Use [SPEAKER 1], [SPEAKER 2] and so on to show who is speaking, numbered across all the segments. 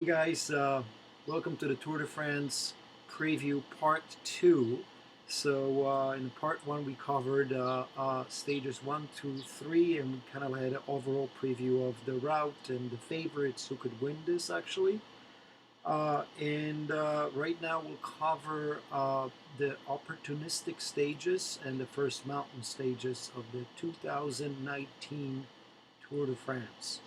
[SPEAKER 1] Hey guys, welcome to the Tour de France preview part 2. So in part 1 we covered stages 1, 2, 3, and we kind of had an overall preview of the route and the favorites who could win this actually. And right now we'll cover the opportunistic stages and the first mountain stages of the 2019 Tour de France.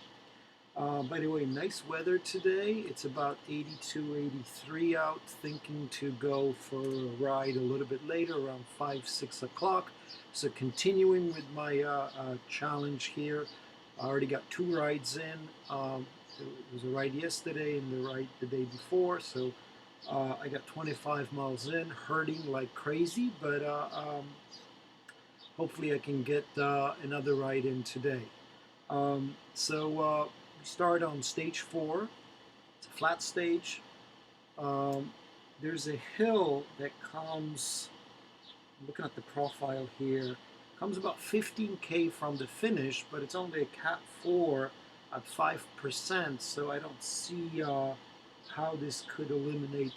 [SPEAKER 1] By the way, nice weather today. It's about 82, 83 out. Thinking to go for a ride a little bit later, around 5, 6 o'clock. So continuing with my challenge here. I already got 2 rides in. There was a ride yesterday and the ride the day before. So I got 25 miles in, hurting like crazy, but hopefully I can get another ride in today. We start on stage 4. It's a flat stage. Um, there's a hill that comes, I'm looking at the profile here, comes about 15K from the finish, but it's only a Cat 4 at 5%, so I don't see how this could eliminate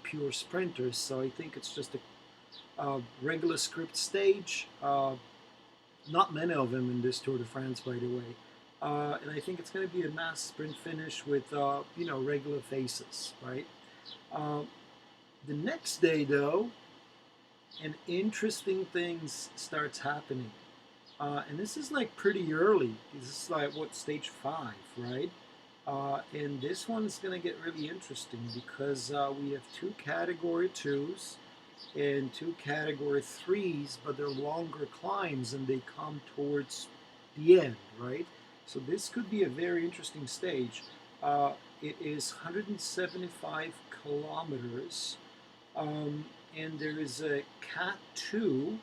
[SPEAKER 1] pure sprinters. So I think it's just a regular script stage. Not many of them in this Tour de France, by the way. And I think it's going to be a mass sprint finish with, regular faces, right? Uh, the next day, though, an interesting things starts happening. And this is like pretty early. This is like, what, stage 5, right? And this one's going to get really interesting because we have 2 category 2s and 2 category 3s, but they're longer climbs and they come towards the end, right? So this could be a very interesting stage. It is 175 kilometers, and there is a Cat 2,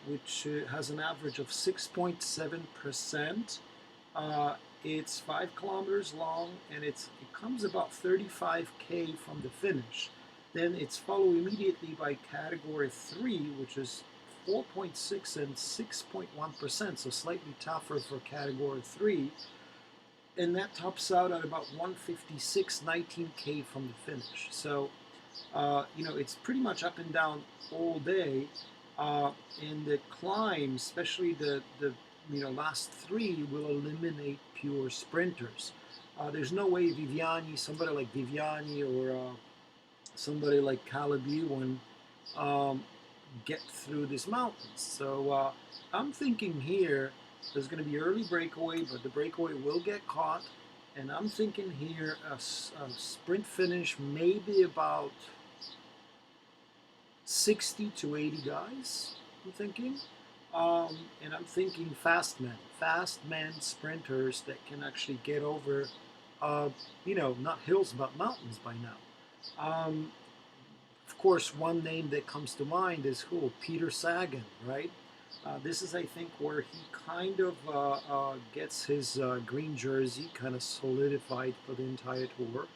[SPEAKER 1] which has an average of 6.7%. It's 5 kilometers long, and it comes about 35K from the finish. Then it's followed immediately by Category 3, which is 4.6 and 6.1%, so slightly tougher for Category 3. And that tops out at about 156, 19K from the finish. So, it's pretty much up and down all day. And the climb, especially the last 3, will eliminate pure sprinters. There's no way somebody like Viviani or somebody like Calabi get through these mountains. So I'm thinking here there's going to be early breakaway, but the breakaway will get caught. And I'm thinking here a sprint finish, maybe about 60 to 80 guys, I'm thinking. And I'm thinking fast men sprinters that can actually get over, not hills but mountains by now. Of course, one name that comes to mind is who? Peter Sagan, right? This is, I think, where he kind of gets his green jersey kind of solidified for the entire tour.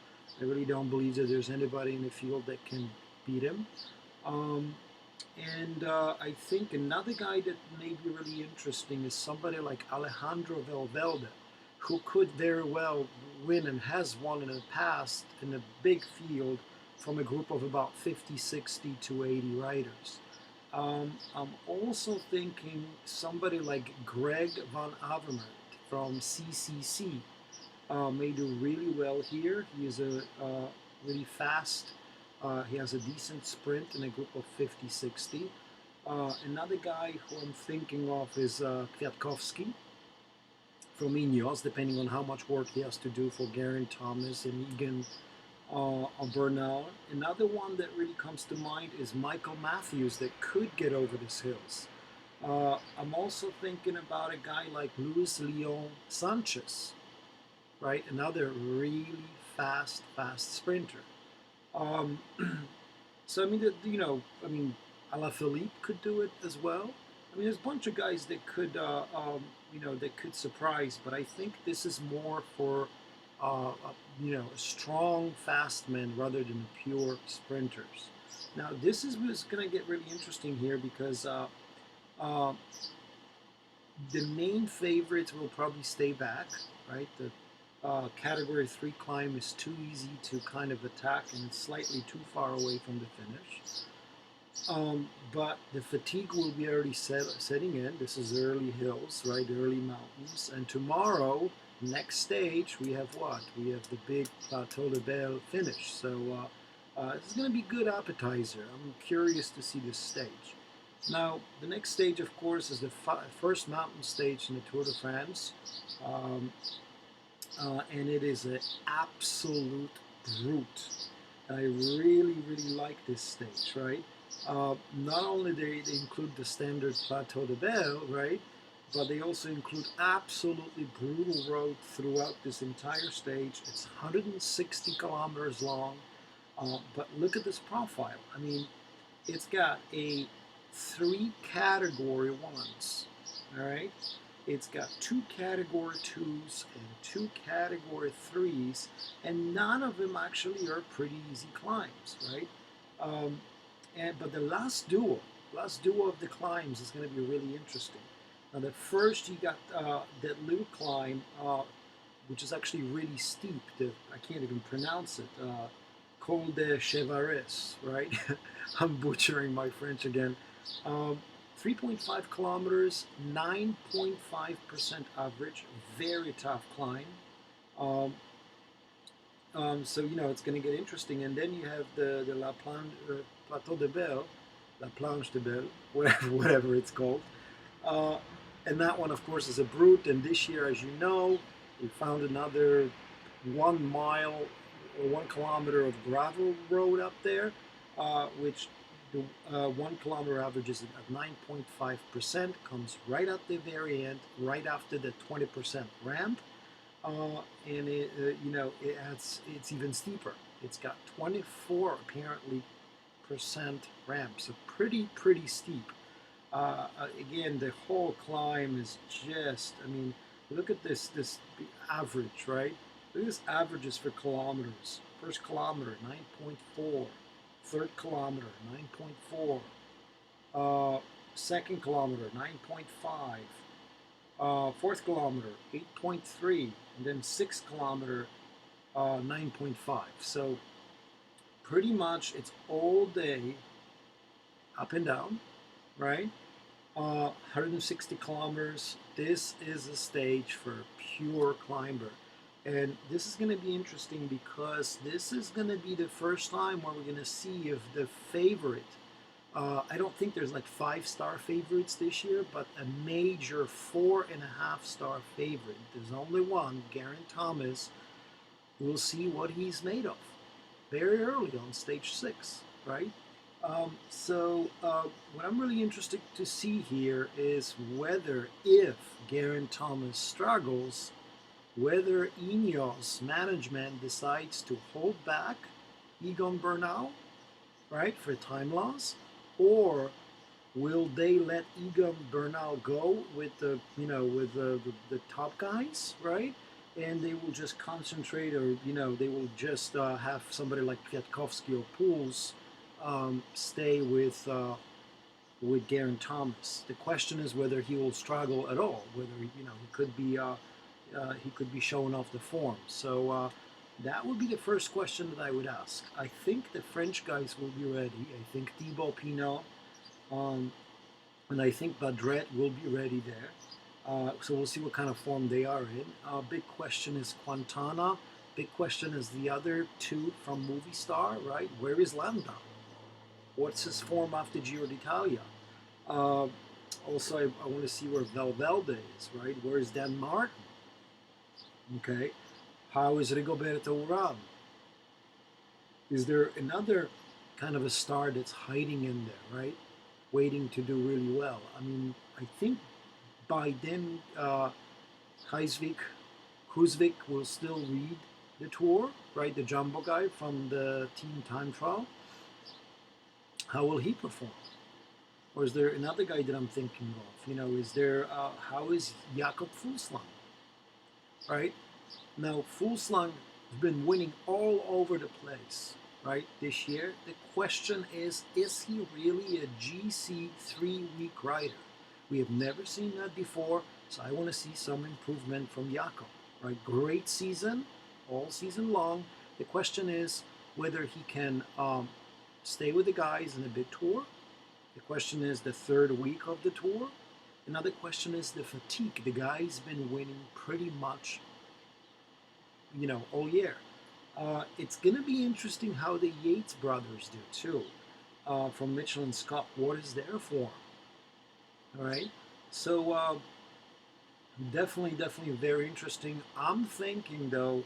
[SPEAKER 1] I really don't believe that there's anybody in the field that can beat him. Um, and I think another guy that may be really interesting is somebody like Alejandro Valverde, who could very well win and has won in the past in a big field from a group of about 50, 60 to 80 riders. I'm also thinking somebody like Greg Van Avermaet from CCC may do really well here. He is a really fast. He has a decent sprint in a group of 50, 60. Another guy who I'm thinking of is Kwiatkowski from Ineos, depending on how much work he has to do for Geraint Thomas and Egan Bernal. Another one that really comes to mind is Michael Matthews that could get over these hills. I'm also thinking about a guy like Luis Leon Sanchez, right? Another really fast sprinter. Um, so I mean, Alaphilippe could do it as well. I mean, there's a bunch of guys that could, that could surprise. But I think this is more for, a strong, fast men rather than pure sprinters. Now, this is what's going to get really interesting here because uh, the main favorites will probably stay back, right? The Category 3 climb is too easy to kind of attack and slightly too far away from the finish. But the fatigue will be already setting in. This is early hills, right? Early mountains. And tomorrow, next stage, we have what? We have the big Plateau de Belle finish. So this is going to be a good appetizer. I'm curious to see this stage. Now, the next stage, of course, is the first mountain stage in the Tour de France. And it is an absolute brute. I really, really like this stage, right? Not only they include the standard Plateau de Belle, right, but they also include absolutely brutal road throughout this entire stage. It's 160 kilometers long, but look at this profile. I mean, it's got a 3 category 1s, all right? It's got 2 category 2s and 2 category 3s, and none of them actually are pretty easy climbs, right? But the last duo of the climbs is going to be really interesting. Now, the first you got that little climb, which is actually really steep. I can't even pronounce it. Col de Chevares, right? I'm butchering my French again. 3.5 kilometers, 9.5% average, very tough climb. So, you know, it's going to get interesting. And then you have the Plateau de Belle, La Planche de Belle, whatever it's called. And that one, of course, is a brute. And this year, as you know, we found another 1 mile or 1 kilometer of gravel road up there, which the 1 kilometer average is at 9.5%, comes right at the very end, right after the 20% ramp. And it's even steeper. It's got 24 apparently percent ramp, so pretty steep. Again, the whole climb is just, I mean, look at this average, right? Look at this averages for kilometers. First kilometer, 9.4. Third kilometer, 9.4. Second kilometer, 9.5. Fourth kilometer, 8.3. And then sixth kilometer, 9.5. So pretty much it's all day up and down, right? 160 kilometers. This is a stage for a pure climber. And this is going to be interesting because this is going to be the first time where we're going to see if the favorite, I don't think there's like 5-star favorites this year, but a major 4.5-star favorite. There's only one, Geraint Thomas. We'll see what he's made of very early on stage 6, right? So what I'm really interested to see here is whether, if Geraint Thomas struggles, whether Ineos management decides to hold back Egan Bernal, right, for time loss, or will they let Egan Bernal go with the top guys, right? And they will just concentrate, or they will just have somebody like Kwiatkowski or Pouls stay with Geraint Thomas. The question is whether he will struggle at all, whether he could be showing off the form. So that would be the first question that I would ask. I think the French guys will be ready. I think Thibaut Pinot and I think Badret will be ready there. So we'll see what kind of form they are in. Big question is Quintana. Big question is the other two from Movistar, right? Where is Landa? What's his form after Giro d'Italia? Also, I want to see where Valverde is, right? Where is Dan Martin? Okay. How is Rigoberto Urán? Is there another kind of a star that's hiding in there, right? Waiting to do really well. I mean, I think by then Kruijswijk will still lead the Tour, right? The jumbo guy from the team time trial. How will he perform? Or is there another guy that I'm thinking of? Is there, how is Jakob Fuglsang? Right? Now, Fuglsang has been winning all over the place, right, this year. The question is he really a GC 3-week rider? We have never seen that before, so I want to see some improvement from Jakob, right? Great season, all season long. The question is whether he can stay with the guys in the big tour. The question is the third week of the tour. Another question is the fatigue. The guy's been winning pretty much, all year. It's going to be interesting how the Yates brothers do too, from Mitchell and Scott. What is their form? All right. So definitely very interesting. I'm thinking though,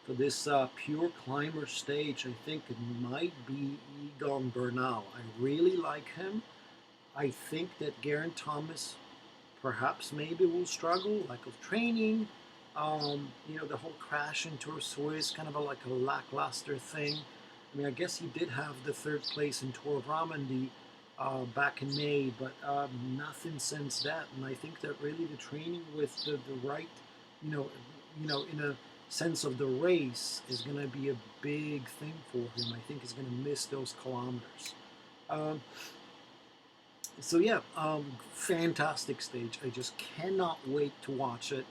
[SPEAKER 1] for this pure climber stage, I think it might be Egon Bernal. I really like him. I think that Geraint Thomas perhaps maybe will struggle, lack of training. The whole crash in Tour Suisse, kind of like a lackluster thing. I mean, I guess he did have the third place in Tour of Romandie back in May, but nothing since that. And I think that really the training with the right, in a sense of the race is going to be a big thing for him. I think he's going to miss those kilometers. So yeah, fantastic stage. I just cannot wait to watch it.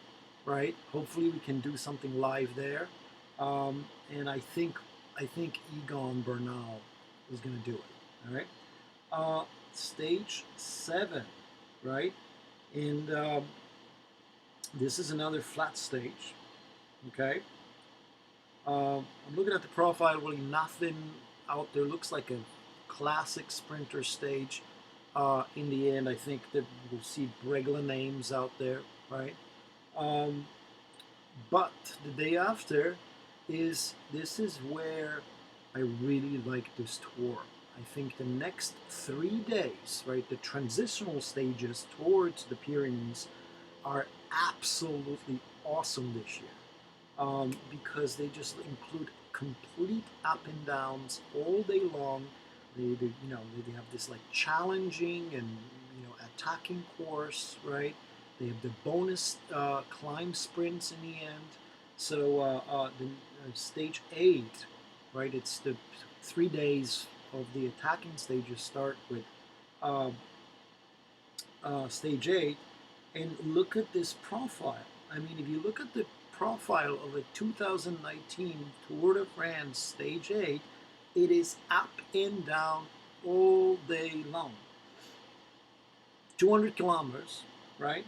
[SPEAKER 1] Right? Hopefully we can do something live there. And I think Egon Bernal is going to do it. All right. Stage 7, right? And this is another flat stage. Okay. I'm looking at the profile. Really, nothing out there. Looks like a classic sprinter stage. In the end, I think that we'll see regular names out there, right? But the day after this is where I really like this tour. I think the next 3 days, right, the transitional stages towards the Pyrenees are absolutely awesome this year, because they just include complete up and downs all day long. They have this like challenging and attacking course, right? They have the bonus climb sprints in the end. So the stage 8, right? It's the 3 days of the attacking stages start with stage 8, and look at this profile. I mean, if you look at the profile of a 2019 Tour de France stage 8, it is up and down all day long. 200 kilometers, right?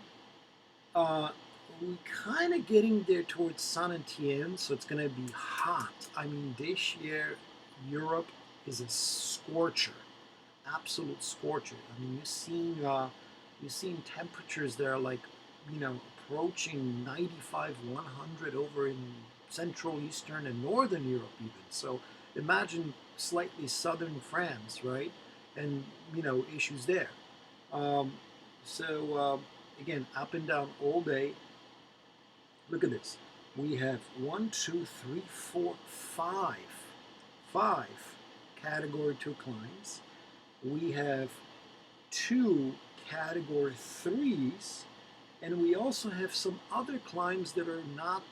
[SPEAKER 1] We're kind of getting there towards Saint Etienne, so it's going to be hot. I mean, this year, Europe is a scorcher, absolute scorcher. I mean, you've seen temperatures that are like, approaching 95, 100 over in Central, Eastern, and Northern Europe even. So imagine slightly southern France, right? And, issues there. Again, up and down all day. Look at this. We have 1, 2, 3, 4, 5 category 2 climbs. We have 2 category 3s, and we also have some other climbs that are not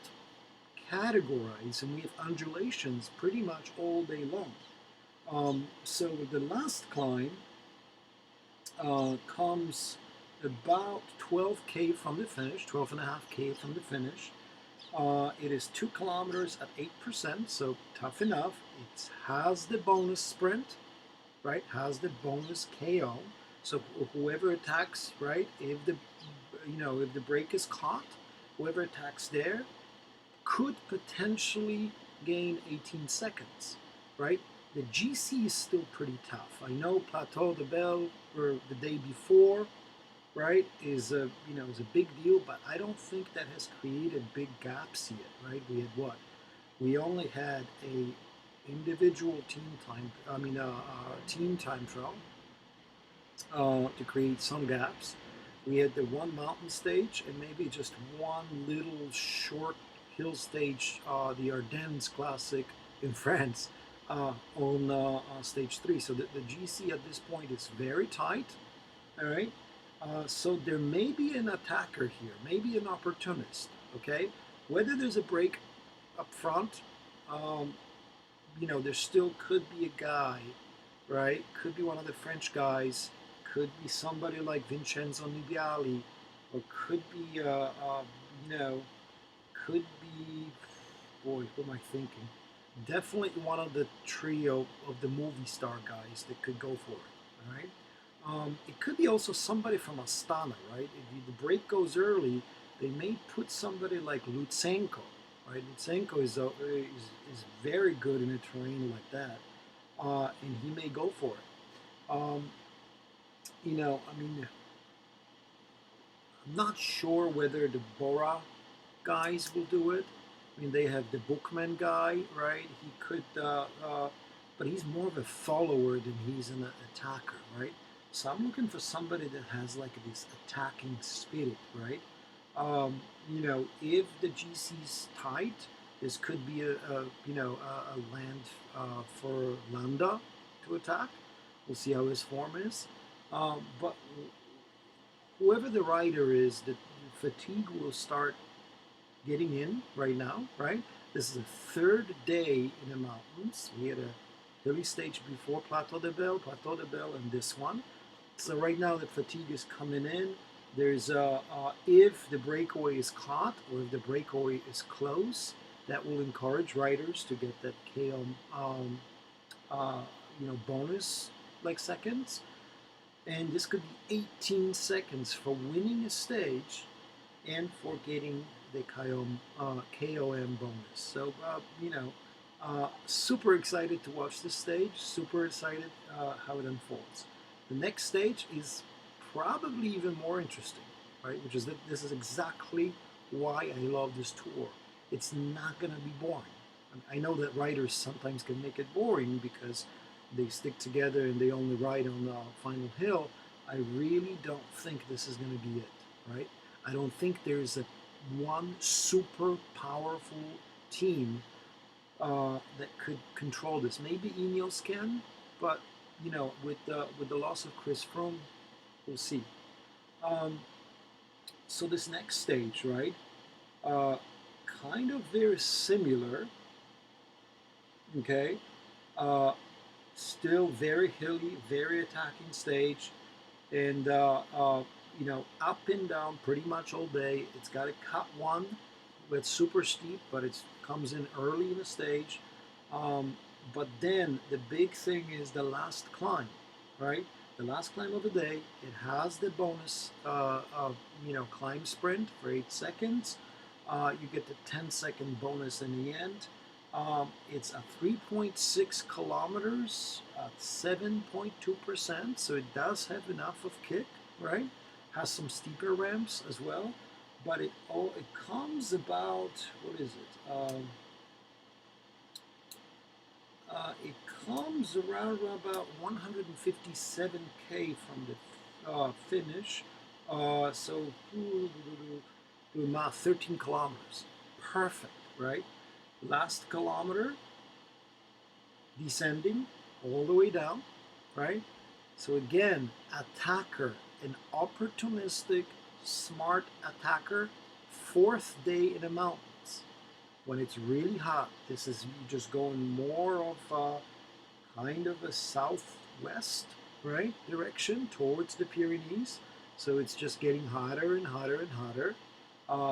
[SPEAKER 1] categorized, and we have undulations pretty much all day long. So the last climb comes about 12K from the finish, 12.5K from the finish. It is 2 kilometers at 8%, so tough enough. It has the bonus sprint, right? Has the bonus KO. So whoever attacks, right? If the break is caught, whoever attacks there could potentially gain 18 seconds, right? The GC is still pretty tough. I know Plateau de Belle, or the day before, right, is a big deal, but I don't think that has created big gaps yet, right? We had what? We only had a individual team time trial to create some gaps. We had the one mountain stage and maybe just one little short hill stage, the Ardennes Classic in France, on stage 3. So the GC at this point is very tight, all right? So there may be an attacker here, maybe an opportunist, okay? Whether there's a break up front, there still could be a guy, right? Could be one of the French guys, could be somebody like Vincenzo Nibali, or could be, could be, boy, what am I thinking? Definitely one of the trio of the movie star guys that could go for it. All right. It could be also somebody from Astana, right? If the break goes early, they may put somebody like Lutsenko, right? Lutsenko is very good in a terrain like that, and he may go for it. I mean, I'm not sure whether the Bora guys will do it. I mean, they have the Bookman guy, right? He could, but he's more of a follower than he's an attacker, right? So I'm looking for somebody that has like this attacking spirit, right? If the GC's tight, this could be a land for Landa to attack. We'll see how his form is. But whoever the rider is, the fatigue will start getting in right now, right? This is the third day in the mountains. We had a hilly stage before Plateau de Belle, and this one. So right now the fatigue is coming in. There's if the breakaway is caught or if the breakaway is close, that will encourage riders to get that KO, uh, bonus like seconds. And this could be 18 seconds for winning a stage and for getting the KOM bonus. So, super excited to watch this stage, super excited how it unfolds. The next stage is probably even more interesting, right? Which is that this is exactly why I love this tour. It's not going to be boring. I know that riders sometimes can make it boring because they stick together and they only ride on the final hill. I really don't think this is going to be it, right? I don't think there's one super powerful team that could control this. Maybe Ineos can, but with the loss of Chris Froome, we'll see. Um, so this next stage, right? Uh, Kind of very similar. Okay. Uh, Still very hilly, very attacking stage, and up and down pretty much all day. It's got a cut one that's super steep, but it comes in early in the stage. But then the big thing is the last climb, right? The last climb of the day. It has the bonus, climb sprint for 8 seconds. You get the 10-second bonus in the end. It's a 3.6 kilometers at 7.2%, so it does have enough of kick, right? Has some steeper ramps as well, but it comes about, what is it? It comes around about 157K from the finish, so 13 kilometers, perfect, right? Last kilometer, descending all the way down, right? So again, attacker, an opportunistic, smart attacker, fourth day in the mountains. When it's really hot, this is just going more of kind of a southwest, right, direction towards the Pyrenees. So it's just getting hotter and hotter and hotter.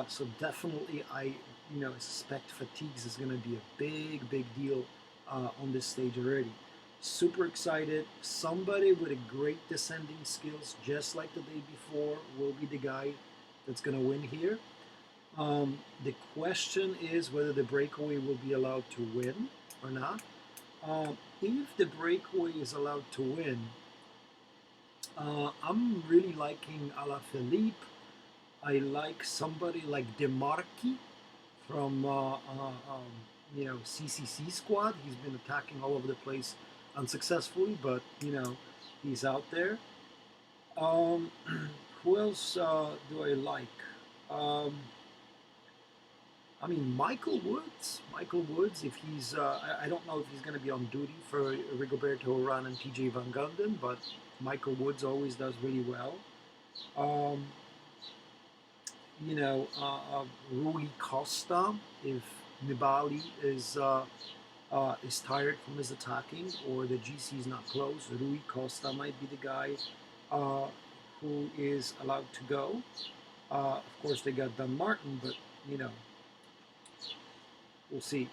[SPEAKER 1] So definitely, I suspect fatigues is going to be a big, big deal on this stage already. Super excited. Somebody with a great descending skills, just like the day before, will be the guy that's going to win here. The question is whether the breakaway will be allowed to win or not. If the breakaway is allowed to win, I'm really liking Alaphilippe. I like somebody like Demarchi from CCC squad. He's been attacking all over the place unsuccessfully, but he's out there. Who else do I like? I mean, Michael Woods. Michael Woods, if he's, I don't know if he's going to be on duty for Rigoberto Urán and TJ Van Gunderen, but Michael Woods always does really well. Rui Costa, if Nibali is tired from his attacking or the GC is not close, Rui Costa might be the guy who is allowed to go. Of course, they got Dan Martin, but We'll see.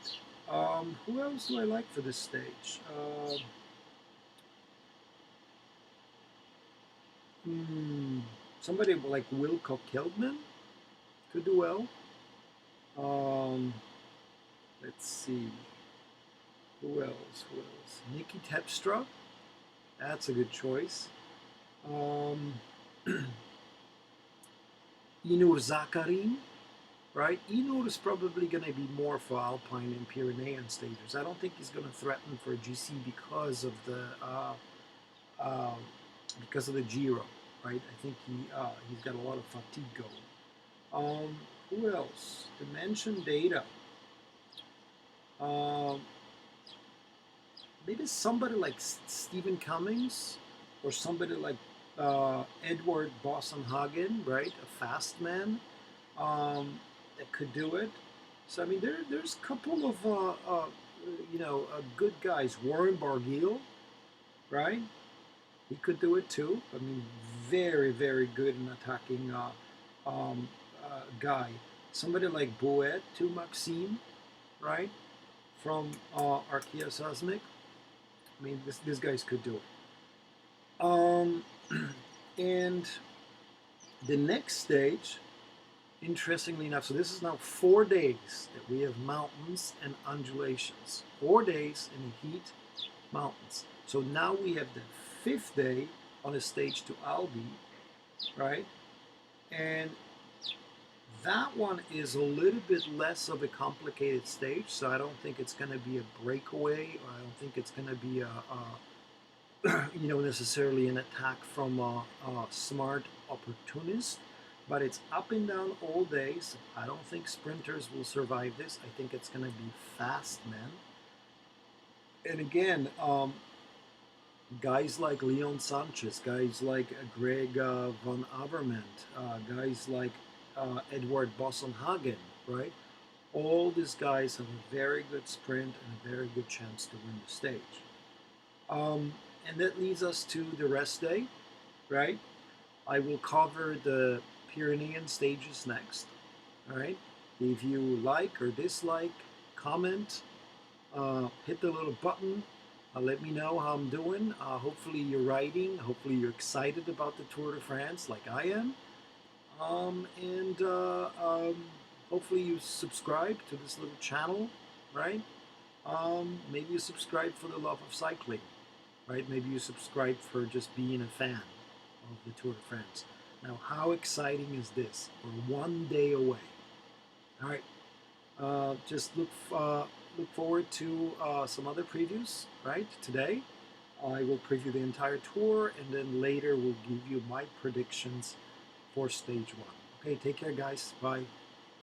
[SPEAKER 1] Who else do I like for this stage? Hmm, somebody like Wilco Keldman could do well. Um, let's see. Who else? Who else? Nikki Tepstra. That's a good choice. Um, Inur Zakarin, right? Inur is probably going to be more for Alpine and Pyrenean stages. I don't think he's going to threaten for a GC uh, because of the Giro, right? I think he's got a lot of fatigue going. Who else? Dimension Data. Um, Maybe somebody like Stephen Cummings or somebody like Edward Bossenhagen, right? A fast man that could do it. So I mean, there's a couple of good guys. Warren Barguil, right? He could do it too. I mean, very good in attacking guy. Somebody like Bouet to Maxime, right? From Arkia Sosnick. I mean, these guys could do it. And the next stage, interestingly enough, so this is now 4 days that we have mountains and undulations. 4 days in the heat, mountains. So now we have the 5th day on a stage to Albi, right? And that one is a little bit less of a complicated stage, so I don't think it's going to be a breakaway, or I don't think it's going to be necessarily an attack from a smart opportunist, but it's up and down all day. So I don't think sprinters will survive this. I think it's going to be fast men. And again, guys like Leon Sanchez, guys like Greg van Avermaet, guys like Edward Bossenhagen, right? All these guys have a very good sprint and a very good chance to win the stage. And that leads us to the rest day, right? I will cover the Pyrenean stages next, all right? If you like or dislike, comment, hit the little button, let me know how I'm doing. Hopefully you're riding, hopefully you're excited about the Tour de France like I am. And hopefully you subscribe to this little channel, right? Maybe you subscribe for the love of cycling, right? Maybe you subscribe for just being a fan of the Tour de France. Now, how exciting is this? We're 1 day away. All right. Just look forward to some other previews, right? Today, I will preview the entire tour, and then later we'll give you my predictions for stage 1. Okay, take care, guys. Bye.